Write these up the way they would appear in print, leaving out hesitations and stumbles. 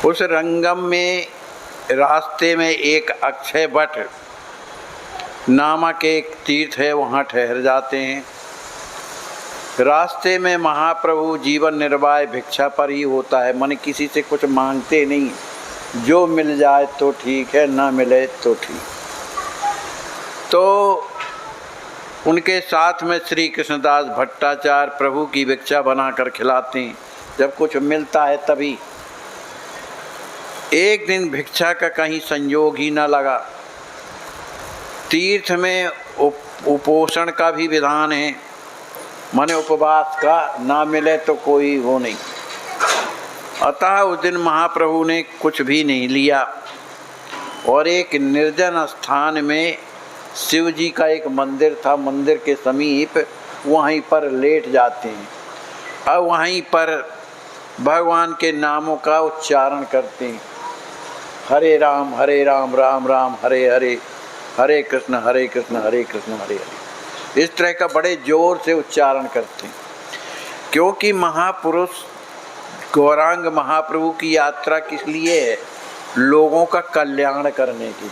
उस रंगम में रास्ते में एक अक्षय वट नामक एक तीर्थ है, वहाँ ठहर जाते हैं। रास्ते में महाप्रभु जीवन निर्वाह भिक्षा पर ही होता है, मन किसी से कुछ मांगते नहीं, जो मिल जाए तो ठीक है, ना मिले तो ठीक। तो उनके साथ में श्री कृष्णदास भट्टाचार्य प्रभु की भिक्षा बनाकर खिलाते हैं, जब कुछ मिलता है तभी। एक दिन भिक्षा का कहीं संयोग ही न लगा। तीर्थ में उपोषण का भी विधान है, माने उपवास का, ना मिले तो कोई वो नहीं। अतः उस दिन महाप्रभु ने कुछ भी नहीं लिया और एक निर्जन स्थान में शिव जी का एक मंदिर था, मंदिर के समीप वहीं पर लेट जाते हैं। अब वहीं पर भगवान के नामों का उच्चारण करते हैं, हरे राम राम राम हरे हरे, हरे कृष्ण हरे कृष्ण हरे हरे। इस तरह का बड़े जोर से उच्चारण करते हैं, क्योंकि महापुरुष गौरांग महाप्रभु की यात्रा किस लिए है? लोगों का कल्याण करने की,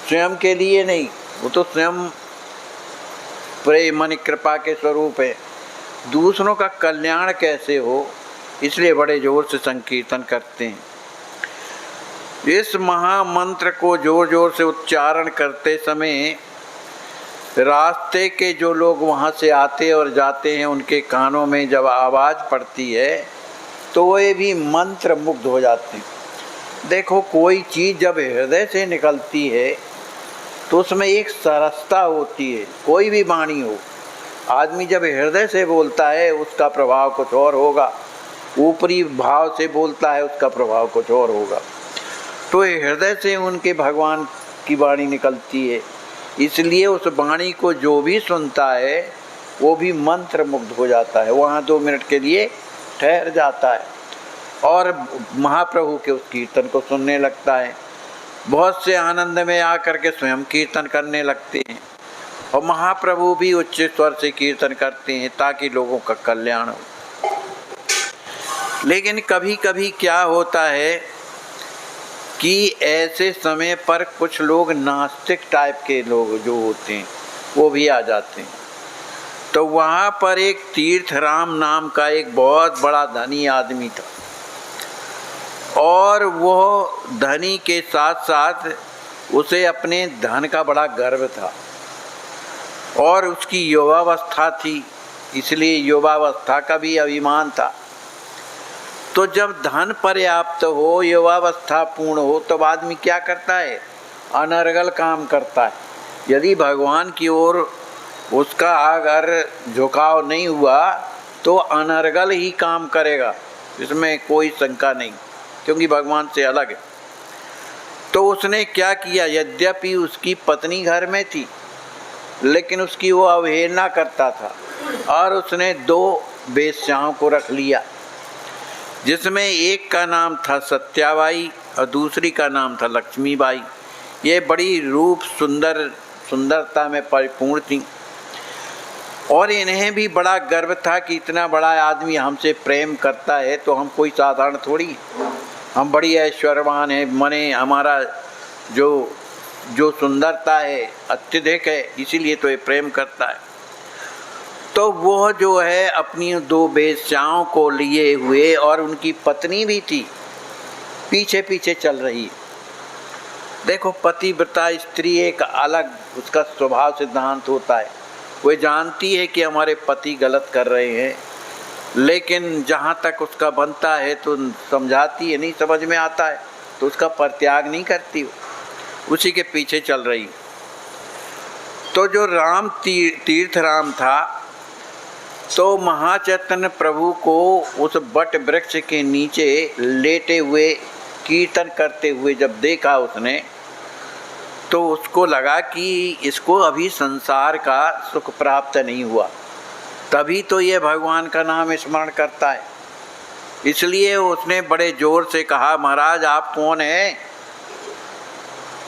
स्वयं के लिए नहीं। वो तो स्वयं प्रेम मन कृपा के स्वरूप है, दूसरों का कल्याण कैसे हो, इसलिए बड़े जोर से संकीर्तन करते हैं। इस महामंत्र को जोर जोर से उच्चारण करते समय रास्ते के जो लोग वहाँ से आते और जाते हैं, उनके कानों में जब आवाज़ पड़ती है तो वे भी मंत्र मुग्ध हो जाते हैं। देखो, कोई चीज़ जब हृदय से निकलती है तो उसमें एक सरसता होती है। कोई भी वाणी हो, आदमी जब हृदय से बोलता है उसका प्रभाव कुछ और होगा, ऊपरी भाव से बोलता है उसका प्रभाव कुछ और होगा। तो हृदय से उनके भगवान की वाणी निकलती है, इसलिए उस वाणी को जो भी सुनता है वो भी मंत्र मुग्ध हो जाता है, वहाँ 2 मिनट के लिए ठहर जाता है और महाप्रभु के उस कीर्तन को सुनने लगता है। बहुत से आनंद में आकर के स्वयं कीर्तन करने लगते हैं और महाप्रभु भी उच्च स्वर से कीर्तन करते हैं ताकि लोगों का कल्याण हो। लेकिन कभी कभी क्या होता है कि ऐसे समय पर कुछ लोग नास्तिक टाइप के लोग जो होते हैं वो भी आ जाते हैं। तो वहाँ पर एक तीर्थराम नाम का एक बहुत बड़ा धनी आदमी था और वो धनी के साथ साथ उसे अपने धन का बड़ा गर्व था और उसकी युवावस्था थी, इसलिए युवावस्था का भी अभिमान था। तो जब धन पर्याप्त हो, युवावस्था पूर्ण हो, तब आदमी क्या करता है? अनर्गल काम करता है। यदि भगवान की ओर उसका अगर झुकाव नहीं हुआ तो अनर्गल ही काम करेगा, इसमें कोई शंका नहीं, क्योंकि भगवान से अलग है। तो उसने क्या किया? यद्यपि उसकी पत्नी घर में थी लेकिन उसकी वो अवहेलना करता था और उसने 2 वेश्याओं को रख लिया, जिसमें एक का नाम था सत्याबाई और दूसरी का नाम था लक्ष्मीबाई। ये बड़ी रूप सुंदरता में परिपूर्ण थी और इन्हें भी बड़ा गर्व था कि इतना बड़ा आदमी हमसे प्रेम करता है तो हम कोई साधारण थोड़ी, हम बड़ी ऐश्वर्यवान है, मने हमारा जो सुंदरता है अत्यधिक है, इसीलिए तो ये प्रेम करता है। तो वो जो है अपनी 2 वेश्याओं को लिए हुए और उनकी पत्नी भी थी, पीछे पीछे चल रही है। देखो, पतिव्रता स्त्री एक अलग उसका स्वभाव सिद्धांत होता है। वो जानती है कि हमारे पति गलत कर रहे हैं, लेकिन जहाँ तक उसका बनता है तो समझाती है, नहीं समझ में आता है तो उसका परित्याग नहीं करती, उसी के पीछे चल रही। तो जो राम तीर्थराम था, तो महाचैतन्य प्रभु को उस बट वृक्ष के नीचे लेटे हुए कीर्तन करते हुए जब देखा उसने, तो उसको लगा कि इसको अभी संसार का सुख प्राप्त नहीं हुआ, तभी तो ये भगवान का नाम स्मरण करता है। इसलिए उसने बड़े जोर से कहा, महाराज आप कौन हैं?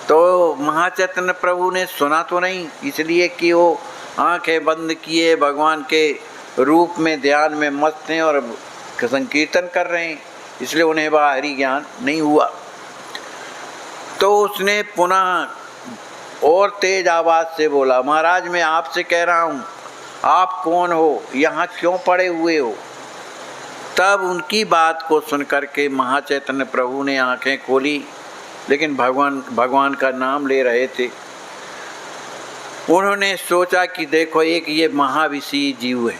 तो महाचैतन्य प्रभु ने सुना तो नहीं, इसलिए कि वो आंखें बंद किए भगवान के रूप में ध्यान में मस्त हैं और संकीर्तन कर रहे हैं। इसलिए उन्हें बाहरी ज्ञान नहीं हुआ। तो उसने पुनः और तेज आवाज से बोला, महाराज मैं आपसे कह रहा हूँ, आप कौन हो, यहाँ क्यों पड़े हुए हो? तब उनकी बात को सुनकर के महाचैतन्य प्रभु ने आंखें खोली, लेकिन भगवान का नाम ले रहे थे। उन्होंने सोचा कि देखो एक ये महाविषी जीव है,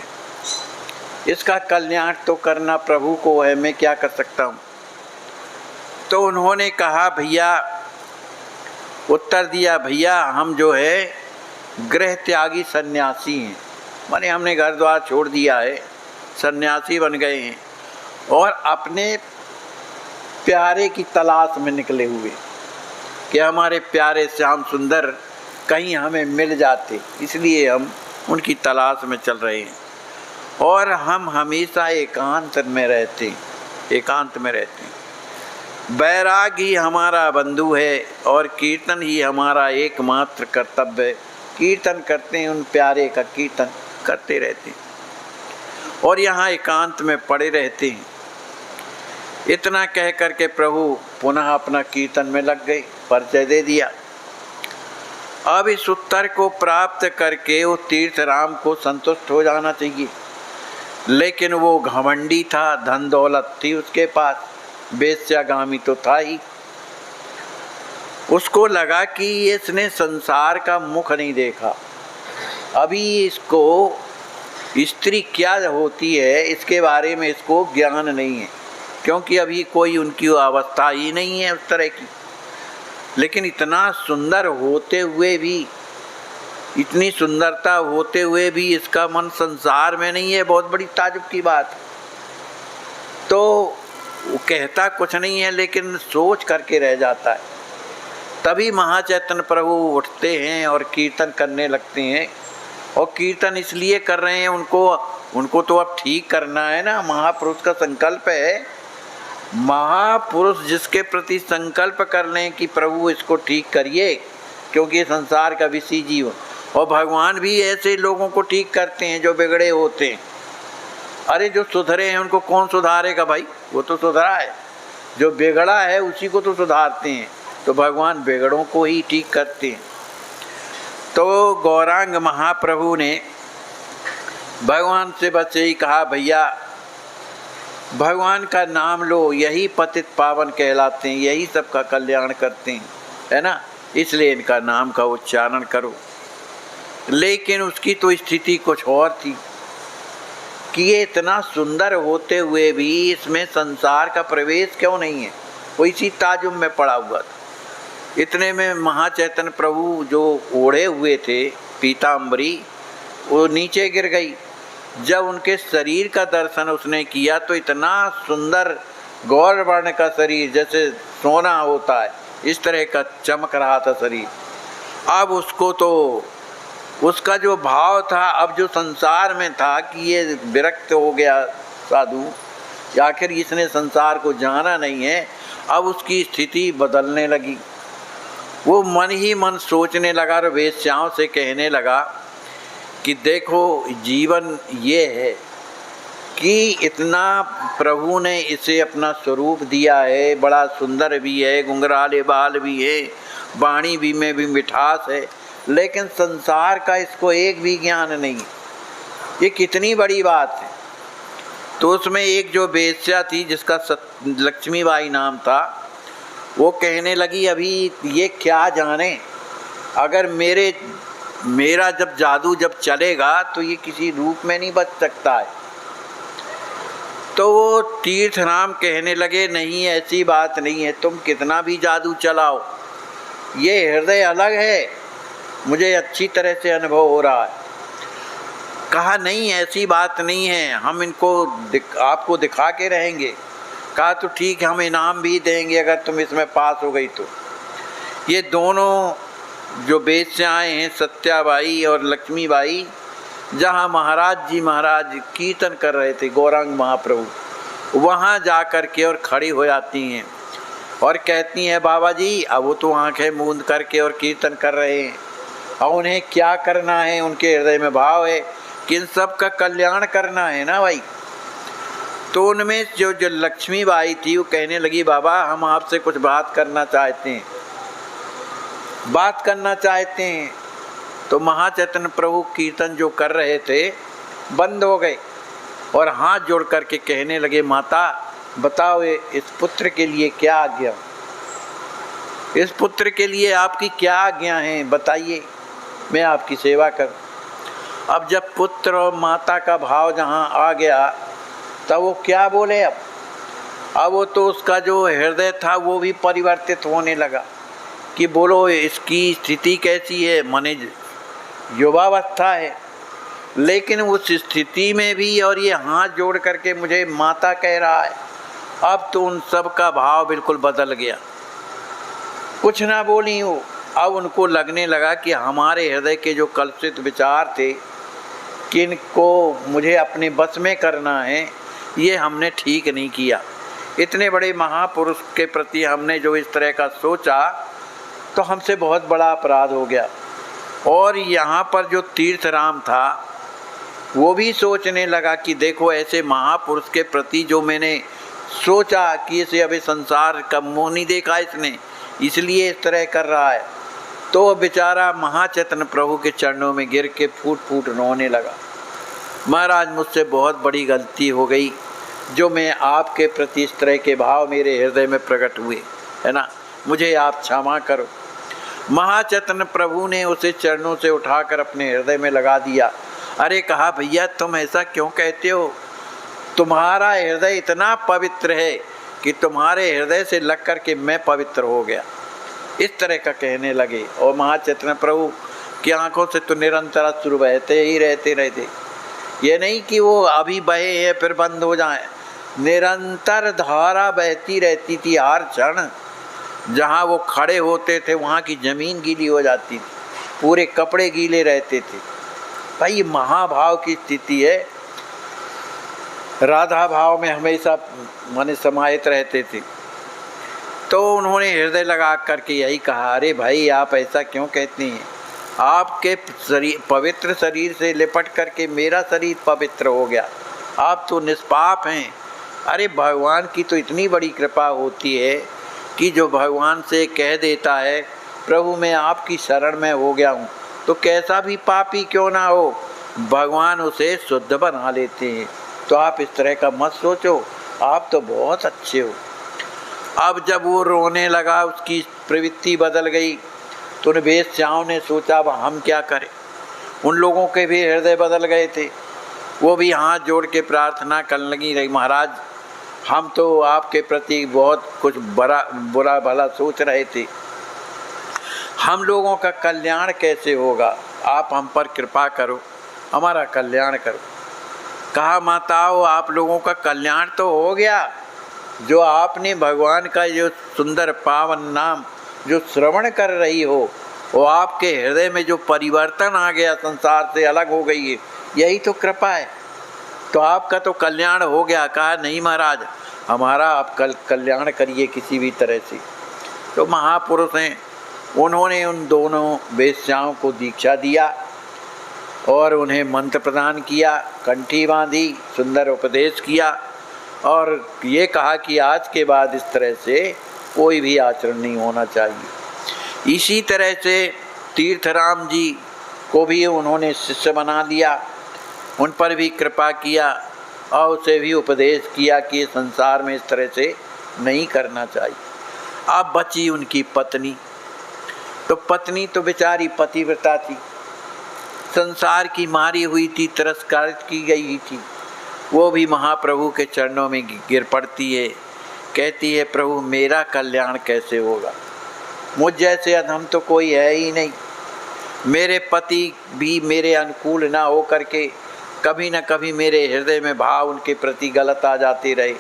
इसका कल्याण तो करना प्रभु को है, मैं क्या कर सकता हूँ। तो उन्होंने कहा भैया, उत्तर दिया, भैया हम जो है गृह त्यागी सन्यासी हैं, माने हमने घर द्वार छोड़ दिया है, सन्यासी बन गए हैं और अपने प्यारे की तलाश में निकले हुए कि हमारे प्यारे श्याम सुंदर कहीं हमें मिल जाते, इसलिए हम उनकी तलाश में चल रहे हैं। और हम हमेशा एकांत में रहते हैं। वैराग ही हमारा बंधु है और कीर्तन ही हमारा एकमात्र कर्तव्य है। कीर्तन करते हैं, उन प्यारे का कीर्तन करते रहते हैं और यहाँ एकांत में पड़े रहते हैं। इतना कह करके प्रभु पुनः अपना कीर्तन में लग गए, परिचय दे दिया। अब इस उत्तर को प्राप्त करके वो तीर्थराम को संतुष्ट हो जाना चाहिए, लेकिन वो घमंडी था, धन दौलत थी उसके पास, वेश्यागामी तो था ही। उसको लगा कि इसने संसार का मुख नहीं देखा, अभी इसको स्त्री क्या होती है इसके बारे में इसको ज्ञान नहीं है, क्योंकि अभी कोई उनकी अवस्था ही नहीं है उस तरह की। लेकिन इतना सुंदर होते हुए भी, इतनी सुंदरता होते हुए भी इसका मन संसार में नहीं है, बहुत बड़ी ताजुब की बात। तो वो कहता कुछ नहीं है, लेकिन सोच करके रह जाता है। तभी महाचैतन्य प्रभु उठते हैं और कीर्तन करने लगते हैं। और कीर्तन इसलिए कर रहे हैं, उनको तो अब ठीक करना है ना, महापुरुष का संकल्प है। महापुरुष जिसके प्रति संकल्प कर लें कि प्रभु इसको ठीक करिए, क्योंकि संसार का विषी जीव, और भगवान भी ऐसे लोगों को ठीक करते हैं जो बिगड़े होते हैं। अरे जो सुधरे हैं उनको कौन सुधारेगा भाई, वो तो सुधरा है, जो बिगड़ा है उसी को तो सुधारते हैं। तो भगवान बिगड़ों को ही ठीक करते हैं। तो गौरांग महाप्रभु ने भगवान से बस यही कहा, भैया भगवान का नाम लो, यही पतित पावन कहलाते हैं, यही सबका कल्याण करते हैं, है ना, इसलिए इनका नाम का उच्चारण करो। लेकिन उसकी तो स्थिति कुछ और थी कि ये इतना सुंदर होते हुए भी इसमें संसार का प्रवेश क्यों नहीं है, वो इसी ताजुब में पड़ा हुआ था। इतने में महाचैतन्य प्रभु जो ओढ़े हुए थे पीताम्बरी, वो नीचे गिर गई। जब उनके शरीर का दर्शन उसने किया तो इतना सुंदर गौर वर्ण का शरीर, जैसे सोना होता है इस तरह का चमक रहा था शरीर। अब उसको तो उसका जो भाव था, अब जो संसार में था कि ये विरक्त हो गया साधु, आखिर इसने संसार को जाना नहीं है, अब उसकी स्थिति बदलने लगी। वो मन ही मन सोचने लगा और वेश्याओं से कहने लगा कि देखो जीवन ये है कि इतना प्रभु ने इसे अपना स्वरूप दिया है, बड़ा सुंदर भी है, घुंघराले बाल भी है, वाणी भी में भी मिठास है, लेकिन संसार का इसको एक भी ज्ञान नहीं। ये कितनी बड़ी बात है। तो उसमें एक जो वेश्या थी जिसका लक्ष्मीबाई नाम था, वो कहने लगी अभी ये क्या जाने, अगर मेरा जब जादू जब चलेगा तो ये किसी रूप में नहीं बच सकता है। तो वो तीर्थराम कहने लगे नहीं ऐसी बात नहीं है, तुम कितना भी जादू चलाओ, ये हृदय अलग है, मुझे अच्छी तरह से अनुभव हो रहा है। कहा नहीं ऐसी बात नहीं है, हम इनको आपको दिखा के रहेंगे। कहा तो ठीक है, हम इनाम भी देंगे अगर तुम इसमें पास हो गई तो। ये दोनों जो वेश्याएँ हैं सत्याबाई और लक्ष्मीबाई, जहाँ महाराज कीर्तन कर रहे थे गौरांग महाप्रभु, वहाँ जा कर के और खड़ी हो जाती हैं और कहती हैं बाबा जी, अब वो तो आंखें मूंद करके और कीर्तन कर रहे हैं, और उन्हें क्या करना है, उनके हृदय में भाव है कि इन सब का कल्याण करना है ना भाई। तो उनमें जो लक्ष्मीबाई थी वो कहने लगी, बाबा हम आपसे कुछ बात करना चाहते हैं। तो महाचैतन्य प्रभु कीर्तन जो कर रहे थे बंद हो गए और हाथ जोड़ करके कहने लगे, माता बताओ इस पुत्र के लिए क्या आज्ञा, इस पुत्र के लिए आपकी क्या आज्ञा है, बताइए, मैं आपकी सेवा करूं। अब जब पुत्र और माता का भाव जहाँ आ गया तब वो क्या बोले। अब वो तो उसका जो हृदय था वो भी परिवर्तित होने लगा कि बोलो इसकी स्थिति कैसी है, माने युवावस्था है, लेकिन उस स्थिति में भी और ये हाथ जोड़ करके मुझे माता कह रहा है। अब तो उन सब का भाव बिल्कुल बदल गया, कुछ ना बोली हो। अब उनको लगने लगा कि हमारे हृदय के जो कलुषित विचार थे कि इनको मुझे अपने बस में करना है, ये हमने ठीक नहीं किया। इतने बड़े महापुरुष के प्रति हमने जो इस तरह का सोचा तो हमसे बहुत बड़ा अपराध हो गया। और यहाँ पर जो तीर्थराम था वो भी सोचने लगा कि देखो ऐसे महापुरुष के प्रति जो मैंने सोचा कि इसे अभी संसार का मुँह नहीं देखा इसने, इसलिए इस तरह कर रहा है। तो बेचारा महाचैतन्य प्रभु के चरणों में गिर के फूट फूट रोने लगा। महाराज मुझसे बहुत बड़ी गलती हो गई जो मैं आपके प्रति इस तरह के भाव मेरे हृदय में प्रकट हुए, है ना, मुझे आप क्षमा करो। महाचैतन्य प्रभु ने उसे चरणों से उठाकर अपने हृदय में लगा दिया। अरे कहा, भैया तुम ऐसा क्यों कहते हो, तुम्हारा हृदय इतना पवित्र है कि तुम्हारे हृदय से लग कर के मैं पवित्र हो गया, इस तरह का कहने लगे। और महाचैतन्य प्रभु की आंखों से तो निरंतर अश्रु बहते ही रहते। ये नहीं कि वो अभी बहे हैं फिर बंद हो जाए, निरंतर धारा बहती रहती थी। हर क्षण जहाँ वो खड़े होते थे वहाँ की ज़मीन गीली हो जाती थी, पूरे कपड़े गीले रहते थे। भाई ये महाभाव की स्थिति है। राधा भाव में हमेशा मन समाहित रहते थे। तो उन्होंने हृदय लगा करके यही कहा, अरे भाई आप ऐसा क्यों कहते हैं, आपके शरीर पवित्र शरीर से लिपट करके मेरा शरीर पवित्र हो गया, आप तो निष्पाप हैं। अरे भगवान की तो इतनी बड़ी कृपा होती है कि जो भगवान से कह देता है प्रभु मैं आपकी शरण में हो गया हूँ, तो कैसा भी पापी क्यों ना हो भगवान उसे शुद्ध बना लेते हैं। तो आप इस तरह का मत सोचो, आप तो बहुत अच्छे हो। अब जब वो रोने लगा, उसकी प्रवृत्ति बदल गई, तो उन वेश्याओं ने सोचा अब हम क्या करें। उन लोगों के भी हृदय बदल गए थे, वो भी हाथ जोड़ के प्रार्थना करने लगी, रही महाराज हम तो आपके प्रति बहुत कुछ बुरा भला सोच रहे थे, हम लोगों का कल्याण कैसे होगा, आप हम पर कृपा करो, हमारा कल्याण करो। कहा माताओं आप लोगों का कल्याण तो हो गया, जो आपने भगवान का जो सुंदर पावन नाम जो श्रवण कर रही हो, वो आपके हृदय में जो परिवर्तन आ गया, संसार से अलग हो गई है, यही तो कृपा है, तो आपका तो कल्याण हो गया। कहा नहीं महाराज हमारा आप कल्याण करिए किसी भी तरह से। तो महापुरुष हैं, उन्होंने उन दोनों वेश्याओं को दीक्षा दिया और उन्हें मंत्र प्रदान किया, कंठी बांधी, सुंदर उपदेश किया और ये कहा कि आज के बाद इस तरह से कोई भी आचरण नहीं होना चाहिए। इसी तरह से तीर्थराम जी को भी उन्होंने शिष्य बना लिया, उन पर भी कृपा किया और उसे भी उपदेश किया कि संसार में इस तरह से नहीं करना चाहिए। अब बची उनकी पत्नी, तो पत्नी तो बेचारी पतिव्रता थी, संसार की मारी हुई थी, तिरस्कारित की गई थी। वो भी महाप्रभु के चरणों में गिर पड़ती है, कहती है प्रभु मेरा कल्याण कैसे होगा, मुझ जैसे अधम तो कोई है ही नहीं, मेरे पति भी मेरे अनुकूल ना हो करके कभी न कभी मेरे हृदय में भाव उनके प्रति गलत आ जाते रहे,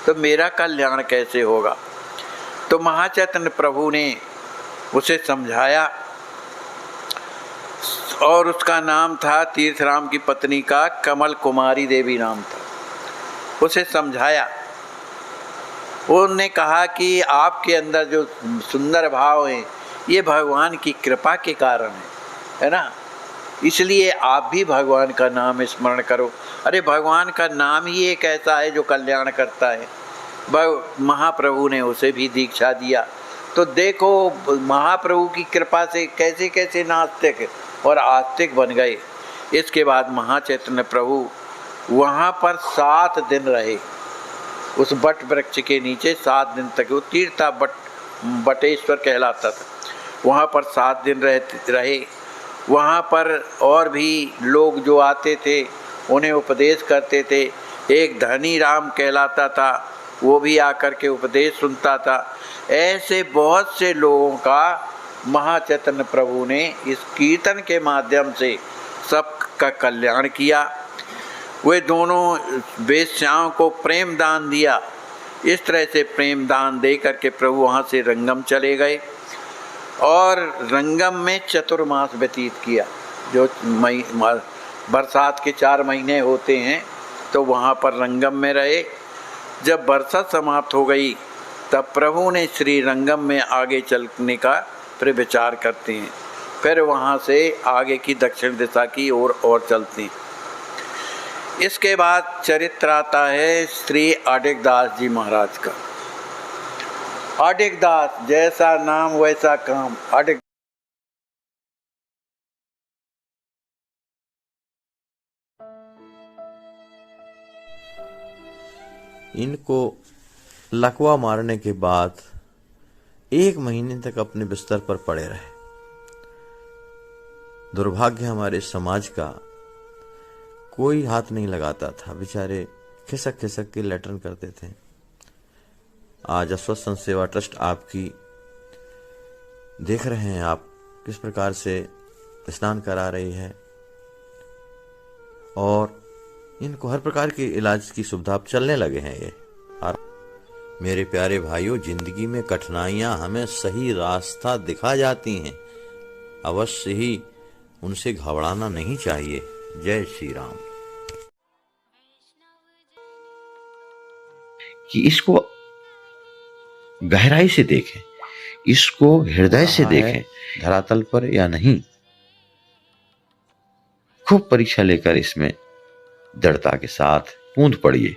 तो मेरा कल्याण कैसे होगा। तो महाचैतन्य प्रभु ने उसे समझाया और उसका नाम था, तीर्थराम की पत्नी का कमल कुमारी देवी नाम था। उसे समझाया, उन्होंने कहा कि आपके अंदर जो सुंदर भाव हैं ये भगवान की कृपा के कारण है ना। इसलिए आप भी भगवान का नाम स्मरण करो। अरे भगवान का नाम ही एक ऐसा है जो कल्याण करता है। महाप्रभु ने उसे भी दीक्षा दिया। तो देखो महाप्रभु की कृपा से कैसे कैसे नास्तिक और आस्तिक बन गए। इसके बाद महाचैतन्य प्रभु वहाँ पर 7 दिन रहे, उस बट वृक्ष के नीचे 7 दिन तक। वो तीर्था बटेश्वर कहलाता था। वहाँ पर 7 दिन रहे। वहाँ पर और भी लोग जो आते थे उन्हें उपदेश करते थे। एक धनी राम कहलाता था, वो भी आकर के उपदेश सुनता था। ऐसे बहुत से लोगों का महाचैतन्य प्रभु ने इस कीर्तन के माध्यम से सबका कल्याण किया। वे दोनों वेश्याओं को प्रेम दान दिया। इस तरह से प्रेम दान दे करके प्रभु वहाँ से रंगम चले गए और रंगम में चतुर्मास व्यतीत किया। जो बरसात के 4 महीने होते हैं तो वहाँ पर रंगम में रहे। जब बरसात समाप्त हो गई तब प्रभु ने श्री रंगम में आगे चलने का फिर विचार करते हैं। फिर वहाँ से आगे की दक्षिण दिशा की ओर और चलते हैं। इसके बाद चरित्र आता है श्री अडिग दास जी महाराज का। अडिग दास, जैसा नाम वैसा काम। अडिग इनको लकवा मारने के बाद 1 महीने तक अपने बिस्तर पर पड़े रहे। दुर्भाग्य हमारे समाज का, कोई हाथ नहीं लगाता था। बेचारे खिसक खिसक के लेटरन करते थे। आज अस्वस्थ संत सेवा ट्रस्ट आपकी देख रहे हैं आप किस प्रकार से स्नान करा रही है और इनको हर प्रकार के इलाज की सुविधा अब चलने लगे हैं। ये मेरे प्यारे भाइयों, जिंदगी में कठिनाइयां हमें सही रास्ता दिखा जाती हैं, अवश्य ही उनसे घबराना नहीं चाहिए। जय श्री राम। कि इसको गहराई से देखें, इसको हृदय से देखें, धरातल पर या नहीं। खूब परीक्षा लेकर इसमें दृढ़ता के साथ पूंछ पड़िए।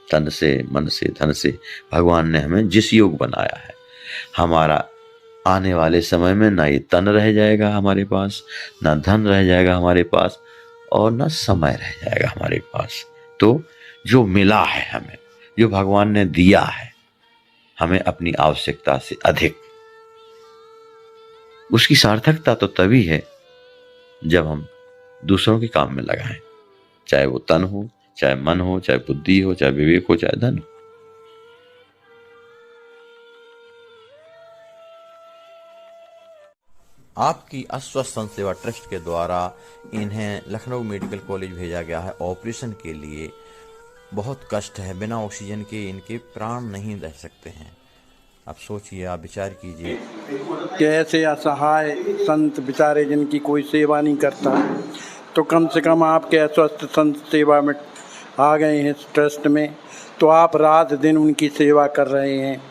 तन से, मन से, धन से भगवान ने हमें जिस योग बनाया है, हमारा आने वाले समय में ना ये तन रह जाएगा हमारे पास, ना धन रह जाएगा हमारे पास, और ना समय रह जाएगा हमारे पास। तो जो मिला है हमें, जो भगवान ने दिया है हमें अपनी आवश्यकता से अधिक, उसकी सार्थकता तो तभी है जब हम दूसरों के काम में लगाएं। चाहे वो तन हो, चाहे मन हो, चाहे बुद्धि हो, चाहे विवेक हो, चाहे धन हो। आपकी अस्वस्थ संत सेवा ट्रस्ट के द्वारा इन्हें लखनऊ मेडिकल कॉलेज भेजा गया है ऑपरेशन के लिए। बहुत कष्ट है, बिना ऑक्सीजन के इनके प्राण नहीं रह सकते हैं। आप सोचिए, आप विचार कीजिए कि ऐसे असहाय संत बेचारे जिनकी कोई सेवा नहीं करता, तो कम से कम आपके अस्वस्थ संत सेवा में आ गए हैं इस ट्रस्ट में, तो आप रात दिन उनकी सेवा कर रहे हैं।